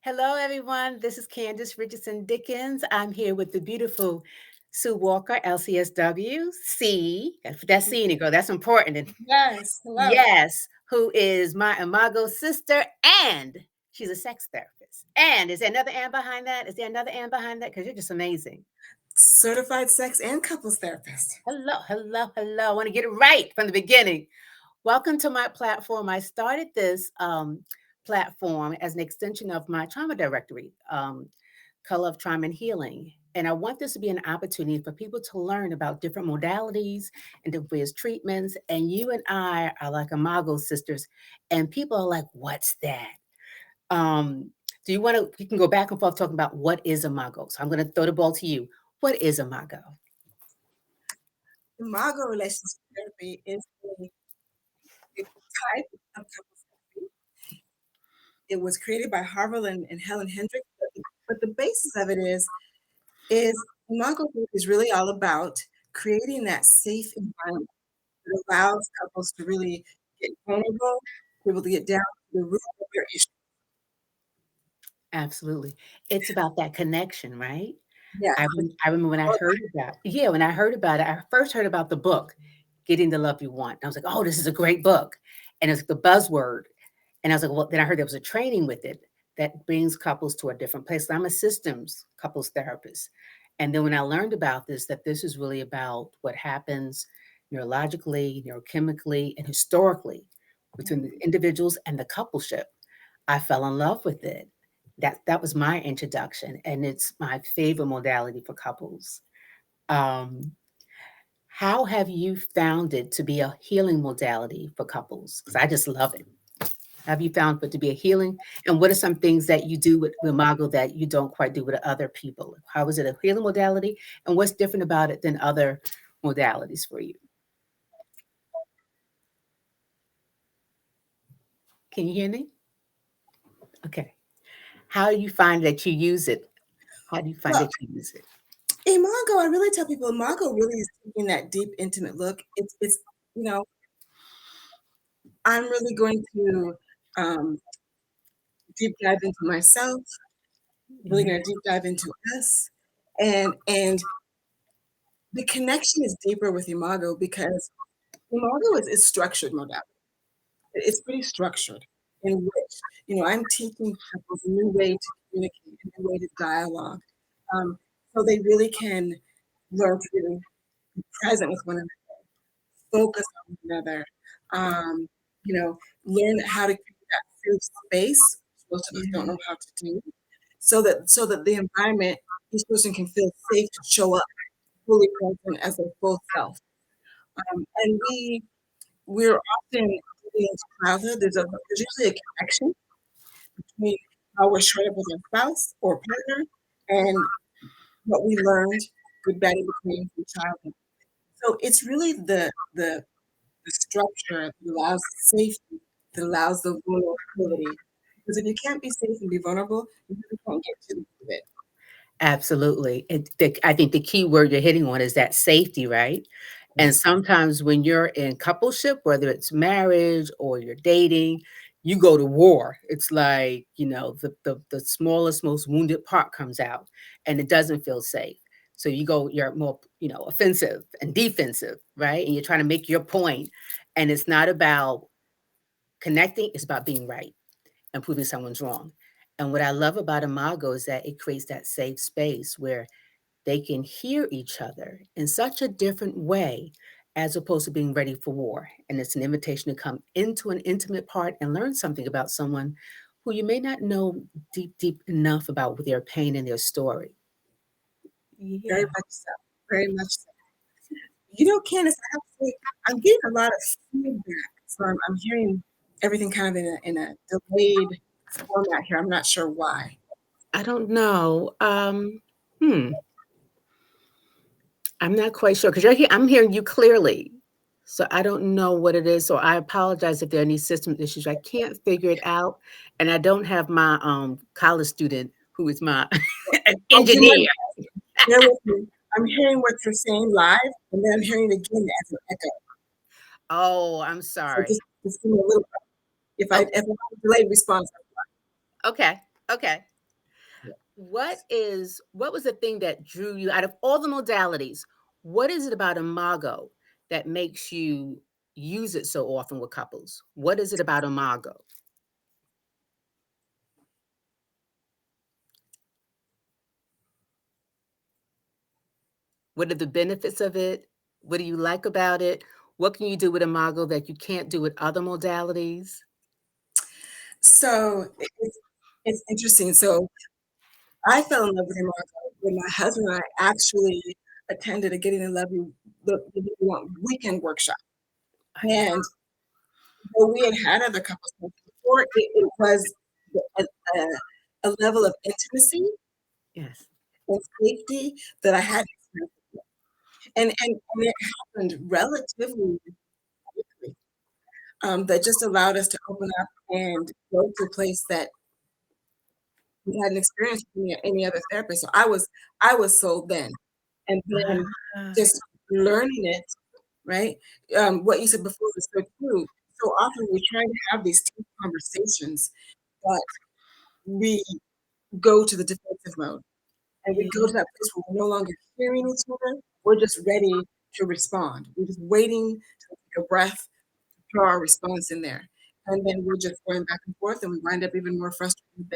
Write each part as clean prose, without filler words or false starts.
Hello, everyone. This is Candice Richardson Dickens. I'm here with the beautiful Sue Walker, LCSW-C. Put that C in it, girl. That's important. And Yes, hello. yes, who is my Imago sister, and she's a sex therapist. And is there another and behind that? Is there another and behind that? Because you're just amazing. Certified sex and couples therapist. Hello, hello, hello. I want to get it right from the beginning. Welcome to my platform. I started this platform as an extension of my trauma directory, Color of Trauma and Healing. And I want this to be an opportunity for people to learn about different modalities and different ways treatments. And you and I are like Imago sisters, and people are like, "What's that?" Um, do you want to? You can go back and forth talking about what is Imago. So I'm going to throw the ball to you. What is Imago? Imago relationship therapy is a type of couples therapy. It was created by Harville and Helen Hendricks, but the basis of it is Imago group is really all about creating that safe environment that allows couples to really get vulnerable, be able to get down to the root of their issue. Absolutely. It's about that connection, right? Yes, I remember when I all heard about yeah, when I heard about it, I first heard about the book, Getting the Love You Want. I was like, "Oh, this is a great book." And it's the buzzword. And I was like, "Well," then I heard there was a training with it that brings couples to a different place. I'm a systems couples therapist. And then when I learned about this, that this is really about what happens neurologically, neurochemically, and historically between the individuals and the coupleship, I fell in love with it. That was my introduction, and it's my favorite modality for couples. Um, how have you found it to be a healing modality for couples? Because I just love it. Have you found it to be a healing? And what are some things that you do with Imago that you don't quite do with other people? How is it a healing modality? And what's different about it than other modalities for you? Can you hear me? Okay. How do you find that you use it? How do you find well, that you use it? Imago, I really tell people Imago really is taking that deep, intimate look. It's you know, I'm really going to um, deep dive into myself, really Mhm. going to deep dive into us, and the connection is deeper with Imago because Imago is structured modality. It's pretty structured in which I'm teaching couples a new way to communicate, a new way to dialogue, so they really can learn to really be present with one another, focus on one another, um, you know, learn how to create that safe space. Most of us don't Yeah. know how to do, so that the environment, each person can feel safe to show up fully present as their full self. And we're often getting into childhood. There's usually a connection between how we're showing up with our spouse or partner and what we learned, good, bad, and between from childhood. So it's really the structure that allows safety, that allows the vulnerability. Because if you can't be safe and be vulnerable, you really can't get to the root of it. Absolutely. I think the key word you're hitting on is that safety, right? And Yes. sometimes when you're in coupleship, whether it's marriage or you're dating, you go to war. It's like, the smallest, most wounded part comes out and it doesn't feel safe. So you're more, offensive and defensive, right? And you're trying to make your point. And it's not about connecting, it's about being right and proving someone's wrong. And what I love about Imago is that it creates that safe space where they can hear each other in such a different way as opposed to being ready for war. And it's an invitation to come into an intimate part and learn something about someone who you may not know deep, deep enough about with their pain and their story. Very Yeah. much so. Very much so. Candace, I have to say, I'm getting a lot of feedback. So I'm hearing everything kind of in a delayed format here. I'm not sure why. I don't know. Hmm. I'm not quite sure because I'm hearing you clearly. So I don't know what it is. So I apologize if there are any system issues. I can't figure it out. And I don't have my college student who is my Oh, do my engineer. bear with me. I'm hearing what you're saying live, and then I'm hearing it again as an echo. Oh, I'm So sorry. just give me a little. If I Okay. have a delayed response, Okay. Okay. what was the thing that drew you out of all the modalities? What is it about Imago that makes you use it so often with couples? What is it about Imago? What are the benefits of it? What do you like about it? What can you do with Imago that you can't do with other modalities? So it's interesting. So I fell in love with him when my husband and I actually attended a Getting to Love You weekend workshop. And though we had had other couples before, it was a, a level of intimacy Yes. and safety that I hadn't experienced. And it happened relatively quickly. That just allowed us to open up and go to a place that we hadn't experienced with any other therapist. So I was sold then. And then Ah, just learning it, right? What you said before was so true. So often we try to have these tough conversations, but we go to the defensive mode and we go yeah, to that place where we're no longer hearing each other. We're just ready to respond. We're just waiting to take a breath, throw our response in there. And then we're just going back and forth and we wind up even more frustrated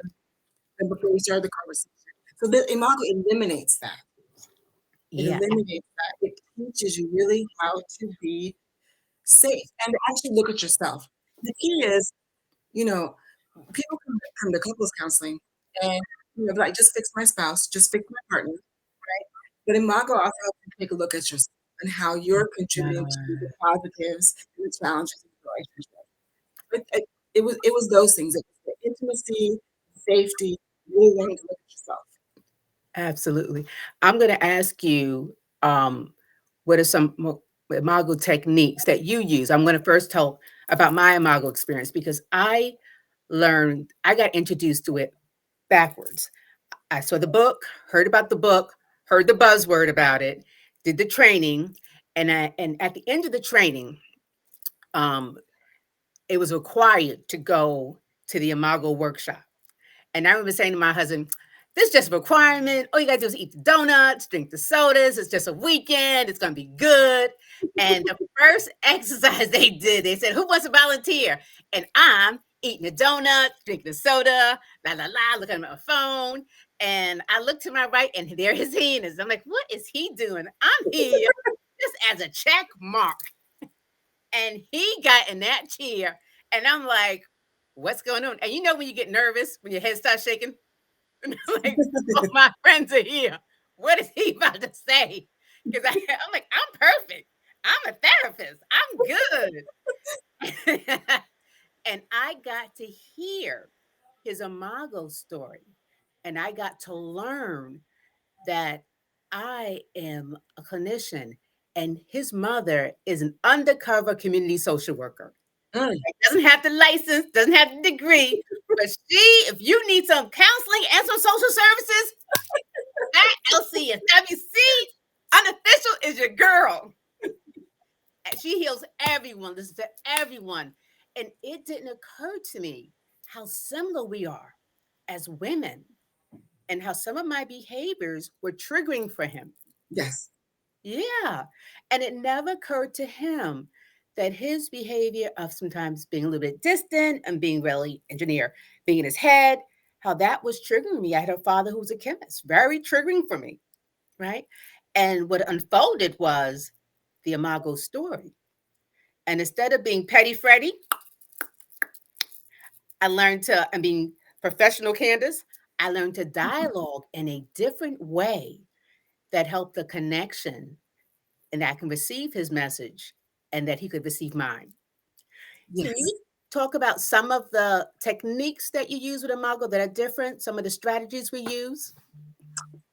than before we started the conversation. So the Imago eliminates that. It yeah, eliminates that. It teaches you really how to be safe and actually look at yourself. The key is, you know, people come to couples counseling and like just fix my spouse, just fix my partner, right? But Imago also helps you take a look at yourself and how you're contributing to the yeah. positives and the challenges of the relationship. It was those things. It was the intimacy, safety, really learning to look at yourself. Absolutely. I'm going to ask you, what are some Imago techniques that you use? I'm going to first tell about my Imago experience because I got introduced to it backwards. I saw the book, heard about the book, heard the buzzword about it, did the training, and at the end of the training, um, it was required to go to the Imago workshop. And I remember saying to my husband, this is just a requirement. All you gotta do is eat the donuts, drink the sodas. It's just a weekend. It's gonna be good. And the first exercise they did, they said, who wants to volunteer? And I'm eating the donut, drinking the soda, la la la, looking at my phone. And I look to my right, and there his hand is. I'm like, what is he doing? I'm here just as a check mark. And he got in that chair, and I'm like, what's going on? And you know when you get nervous, when your head starts shaking? And I'm like, all my friends are here. What is he about to say? Because I'm like, I'm perfect. I'm a therapist. I'm good. And I got to hear his Imago story. And I got to learn that I am a clinician and his mother is an undercover community social worker. Mm, Doesn't have the license, doesn't have the degree, but if you need some counseling and some social services, that LCSW-C unofficial is your girl. And she heals everyone, listens to everyone. And it didn't occur to me how similar we are as women and how some of my behaviors were triggering for him. yes, Yeah. And it never occurred to him that his behavior of sometimes being a little bit distant and being really engineer, being in his head, how that was triggering me. I had a father who was a chemist, very triggering for me, right? And what unfolded was the Imago story. And instead of being petty Freddy, I learned to, and being professional Candice, I learned to dialogue in a different way that helped the connection and that I can receive his message and that he could receive mine. Can yes, you talk about some of the techniques that you use with Imago that are different, some of the strategies we use?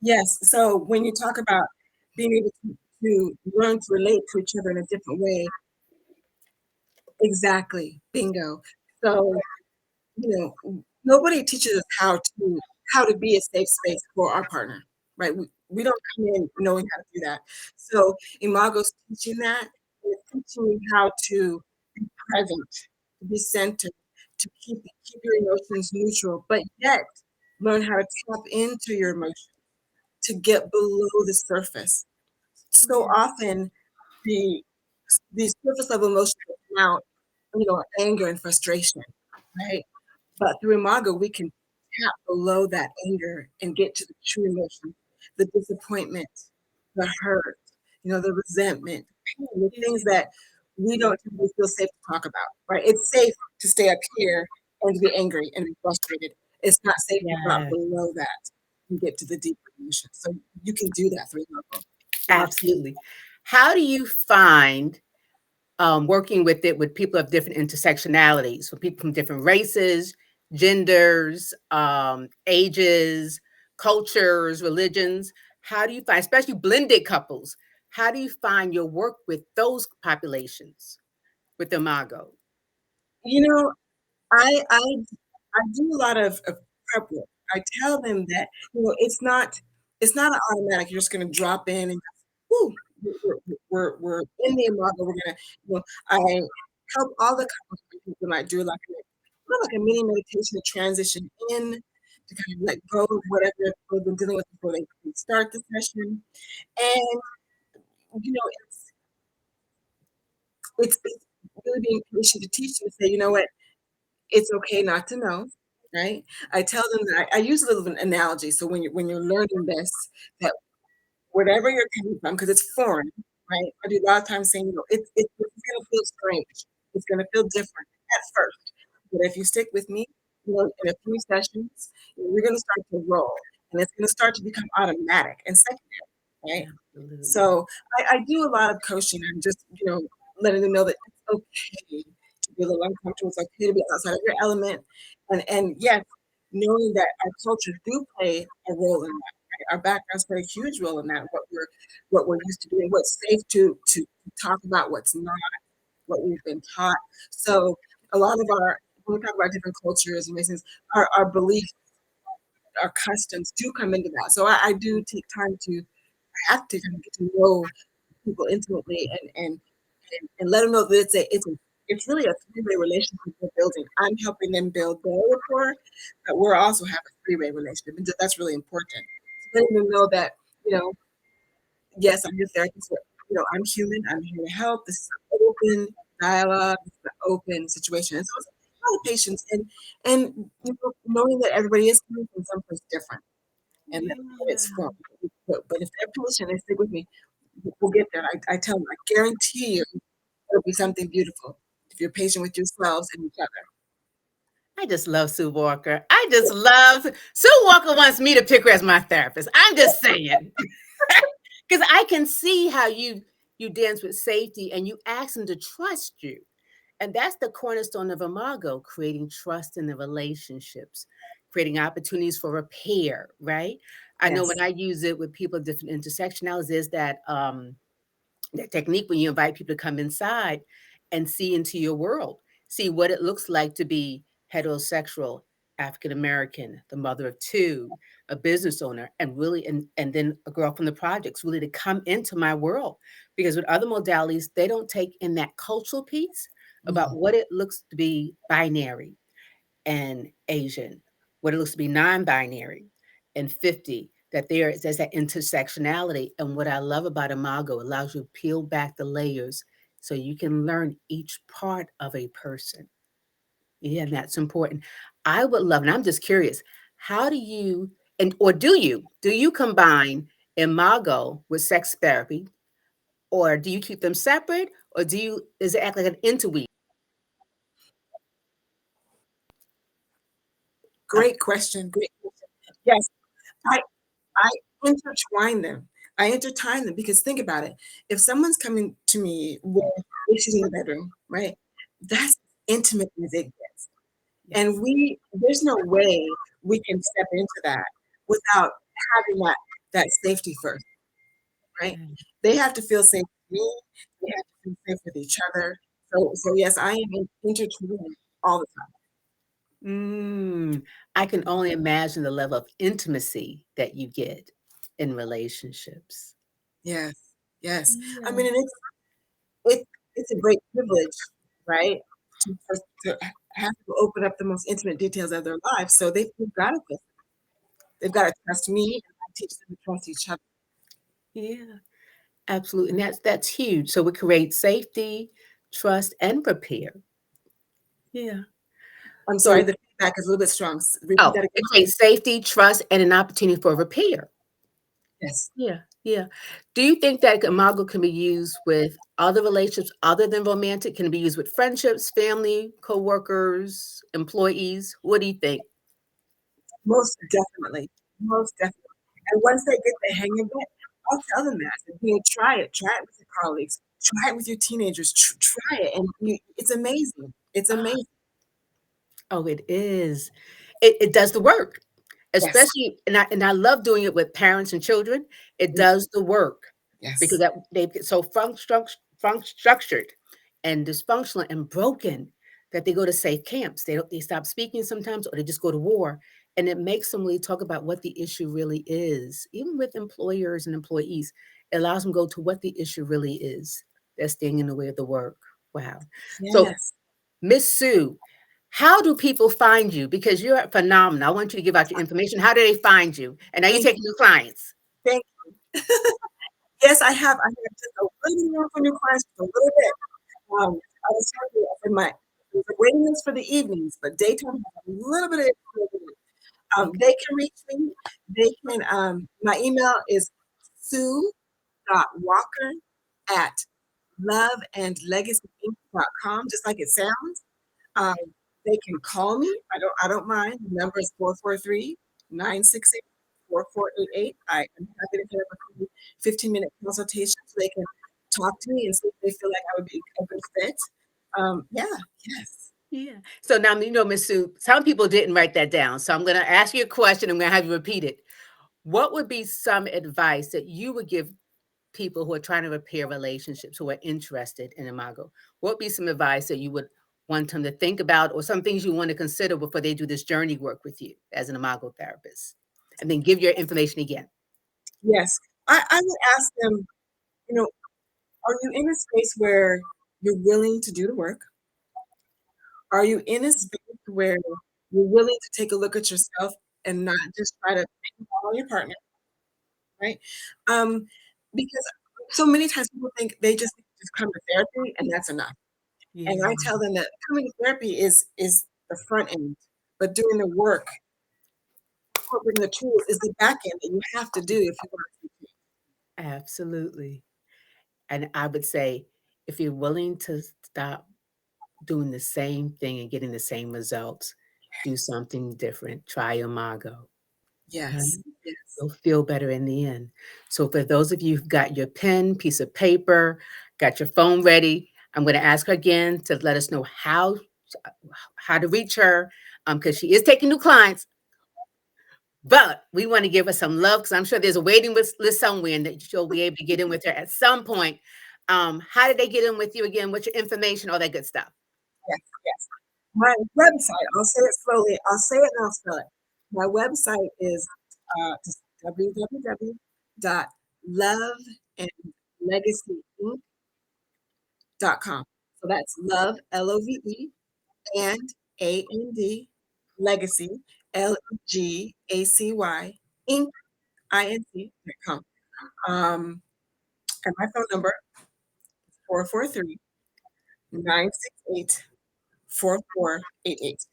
yes. So when you talk about being able to learn to relate to each other in a different way, exactly, bingo. So nobody teaches us how to be a safe space for our partner, right? We don't come in knowing how to do that. So Imago's teaching that. It's teaching you how to be present, to be centered, to keep your emotions neutral, but yet learn how to tap into your emotions to get below the surface. So Yeah. often the these surface level emotions come out, anger and frustration, right? But through Imago, we can tap below that anger and get to the true emotion, the disappointment, the hurt, the resentment, the pain, the things Yeah. that we don't typically feel safe to talk about, right? It's safe to stay up here and to be angry and be frustrated. It's not safe to drop Yes. below that and get to the deeper emotions. So you can do that through Imago. Absolutely. How do you find working with it with people of different intersectionalities, for people from different races, genders, ages, cultures, religions? How do you find, especially blended couples, how do you find your work with those populations with Imago? You know, I do a lot of prep work. I tell them that, it's not an automatic, you're just gonna drop in and whoo, we're in the Imago, we're gonna, I help all the couples people might do like a mini meditation to transition in, to kind of let go of whatever they've been dealing with before they start the session. And, it's really being patient to teach them to say, "You know what? It's okay not to know," right? I tell them that I use a little bit of an analogy, so when you're learning this, that whatever you're coming from, because it's foreign, right? I do a lot of times saying, it's gonna feel strange. It's gonna feel different at first, but if you stick with me, in a few sessions, we're gonna start to roll, and it's gonna start to become automatic and secondary, right? Absolutely. So I do a lot of coaching and just, letting them know that it's okay to be a little uncomfortable. It's okay to be outside of your element. And yes, knowing that our cultures do play a role in that. Right? Our backgrounds play a huge role in that. What we're used to doing, what's safe to talk about, what's not, what we've been taught. So a lot of our when we talk about different cultures and races, our beliefs, our customs do come into that. So I do take time to have to kind of get to know people intimately and let them know that it's really a three-way relationship we're building. I'm helping them build their rapport, but we're also have a three-way relationship, and that's really important. So letting them know that you know, yes, I'm your therapist. But, I'm human. I'm here to help. This is an open dialogue. This is an open situation, and so it's a lot of patience and knowing that everybody is coming from someplace different and that's where it's Yeah. from. But if they're patient and stick with me, we'll get there. I tell them, I guarantee you it'll be something beautiful if you're patient with yourselves and each other. I just love Sue Walker. I just love Sue Walker wants me to pick her as my therapist. I'm just saying. Because I can see how you dance with safety and you ask them to trust you. And that's the cornerstone of Imago, creating trust in the relationships, creating opportunities for repair, right? I know when Yes. I use it with people of different intersectionalities, is that technique when you invite people to come inside and see into your world, see what it looks like to be heterosexual, African American, the mother of two, a business owner, and really, and then a girl from the projects, really to come into my world. Because with other modalities, they don't take in that cultural piece about Mhm. what it looks to be binary and Asian, what it looks to be non-binary, and 50, that there's that intersectionality. And what I love about Imago, it allows you to peel back the layers so you can learn each part of a person. Yeah, and that's important. I would love, and I'm just curious, how do you and or do you combine Imago with sex therapy, or do you keep them separate, or does it act like an interweave? Great question. Great question. Yes, I I intertwine them. I intertwine them because think about it. If someone's coming to me with issues in the bedroom, right? That's as intimate as it gets. And Yes. there's no way we can step into that without having that safety first, right? Yeah. They have to feel safe with me. They have to feel safe with each other. So yes, I am intertwined all the time. Mm, I can only imagine the level of intimacy that you get in relationships. Yes, yes. I Yeah. mean, and it's a great privilege, right? To have to open up the most intimate details of their lives, so they've got to feel. They've got to trust me, and I teach them to trust each other. Yeah, absolutely. And that's huge. So we create safety, trust, and repair. Yeah. I'm sorry, So the feedback is a little bit strong. Repeat that it again. creates safety, trust, and an opportunity for repair. Yes. Yeah, yeah. Do you think that Imago can be used with other relationships other than romantic? Can it be used with friendships, family, co-workers, employees? What do you think? Most definitely. Most definitely. And once they get the hang of it, I'll tell them that. Try it. Try it with your colleagues. Try it with your teenagers. Try it. And it's amazing. It's Ah, amazing. oh, it is. It does the work, Yes. especially, and I love doing it with parents and children. It Mm, does the work because yes. that they get so structured and dysfunctional and broken that they go to safe camps. They stop speaking sometimes, or they just go to war, and it makes them really talk about what the issue really is. Even with employers and employees, it allows them to go to what the issue really is that's staying in the way of the work. Wow. So Yes. Miss Sue, how do people find you? Because you're phenomenal. I want you to give out your information. How do they find you? And are you Thank taking new clients? thank Yes, I have just a little room for new clients, just a little bit. I was telling you, I said there's a waiting list for the evenings, but daytime has a little bit of Okay. they can reach me. They can my email is sue.walker at loveandlegacyinc.com, just like it sounds. Um, they can call me. I don't mind. The number is 443-968-4488. I am happy to have a free 15-minute consultation so they can talk to me and see if they feel like I would be a good fit. Yeah, yes. Yeah. So now, Miss Sue, some people didn't write that down. So I'm going to ask you a question. I'm going to have you repeat it. What would be some advice that you would give people who are trying to repair relationships, who are interested in Imago? What would be some advice that you would want them to think about, or some things you want to consider before they do this journey work with you as an Imago therapist? And then give your information again. Yes. I would ask them, you know, are you in a space where you're willing to do the work? Are you in a space where you're willing to take a look at yourself and not just try to follow your partner, right? Um, because so many times people think they just come to therapy and that's enough. And I Yeah. tell them that coming to therapy is the front end, but doing the work, incorporating the tools is the back end that you have to do if you want to. Absolutely. And I would say, if you're willing to stop doing the same thing and getting the same results, do something different. Try Imago. Right? Yes, yes. You'll feel better in the end. So for those of you who've got your pen, piece of paper, got your phone ready, I'm going to ask her again to let us know how to reach her, because she is taking new clients. But we want to give her some love because I'm sure there's a waiting list somewhere and that you'll be able to get in with her at some point. How did they get in with you again? What's your information? All that good stuff. Yes, yes. My website, I'll say it slowly. I'll say it and I'll spell it. My website is just www.loveandlegacyinc.com. So that's love, Love, and AND, legacy, LEGACY, Inc, INC.com. And my phone number is 443-968-4488.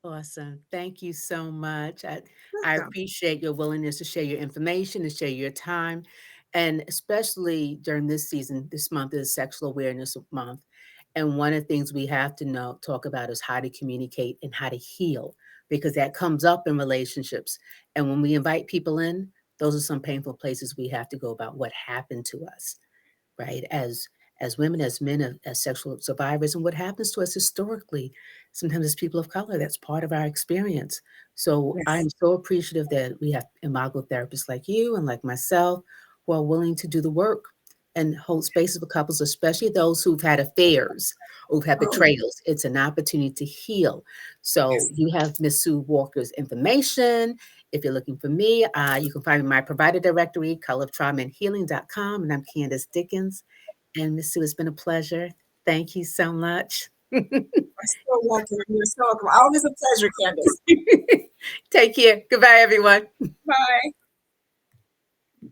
Awesome. Thank you so much. I Welcome. appreciate your willingness to share your information, to share your time, and especially during this season, this month is Sexual Awareness Month. And one of the things we have to talk about is how to communicate and how to heal, because that comes up in relationships. And when we invite people in, those are some painful places we have to go about what happened to us, right? As women, as men, as sexual survivors, and what happens to us historically, sometimes as people of color, that's part of our experience. So I'm Yes. so appreciative that we have Imago therapists like you and like myself who are willing to do the work and hold spaces for couples, especially those who've had affairs, who've had Oh, betrayals. It's an opportunity to heal. So yes. you have Miss Sue Walker's information. If you're looking for me, you can find me in my provider directory, coloroftraumaandhealing.com, and I'm Candice Dickens. And Miss Sue, it's been a pleasure. Thank you so much. You're so welcome. You're so welcome. Always a pleasure, Candice. Take care. Goodbye, everyone. Bye.